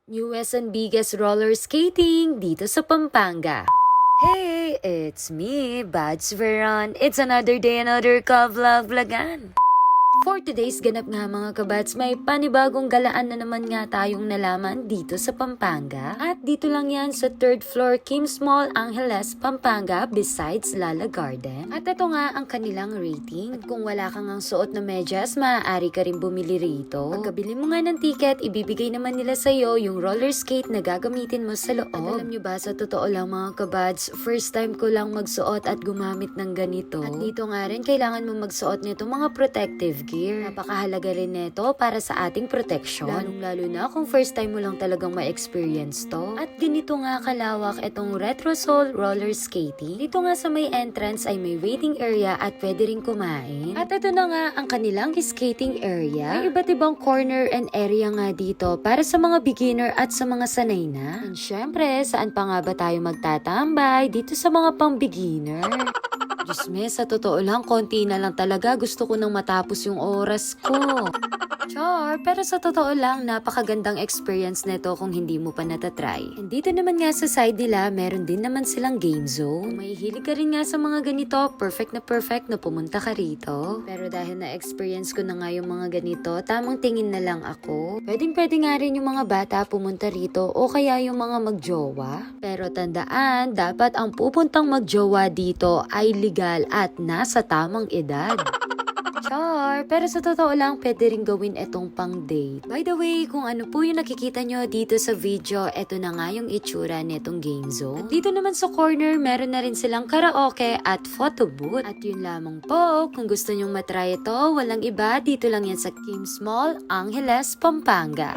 Newest and biggest roller skating dito sa Pampanga. Hey, it's me, Bads Veron. It's another day, another ka-vlog-vlogan. For today's ganap nga mga kabats, may panibagong galaan na naman nga tayong nalaman dito sa Pampanga. At dito lang yan sa 3rd floor Kim's Mall, Angeles, Pampanga, besides Lala Garden. At ito nga ang kanilang rating. At kung wala kang ang suot na medyas, maaari ka rin bumili rito. Pagkabili mo nga ng ticket, ibibigay naman nila sa'yo yung roller skate na gagamitin mo sa loob. At alam nyo ba, sa totoo lang mga kabads, first time ko lang magsuot at gumamit ng ganito. At dito nga rin, kailangan mo magsuot nito mga protective gear. Napakahalaga rin nito para sa ating protection. Lalong-lalo na kung first time mo lang talagang ma-experience to. At ganito nga kalawak itong Retrosol roller skating. Dito nga sa may entrance ay may waiting area at pwede rin kumain. At ito na nga ang kanilang skating area. May iba't ibang corner and area nga dito para sa mga beginner at sa mga sanay na. And syempre, saan pa nga ba tayo magtatambay dito sa mga pang-beginner? Diyos me, sa totoo lang, konti na lang talaga. Gusto ko nang matapos yung oras ko. Char, pero sa totoo lang, napakagandang experience nito kung hindi mo pa natatry. And dito naman nga sa side nila, meron din naman silang game zone. Kung mahihilig ka rin nga sa mga ganito, perfect na pumunta ka rito. Pero dahil na-experience ko na nga yung mga ganito, tamang tingin na lang ako. Pwede nga rin yung mga bata pumunta rito o kaya yung mga magjowa. Pero tandaan, dapat ang pupuntang magjowa dito ay legal at nasa tamang edad. Char, pero sa totoo lang, pwede rin gawin itong pang date. By the way, kung ano po yung nakikita nyo dito sa video, eto na nga yung itsura nitong game zone. At dito naman sa corner, meron na rin silang karaoke at photo booth. At yun lamang po, kung gusto nyong matry ito, walang iba, dito lang yan sa Kim's Mall, Angeles, Pampanga.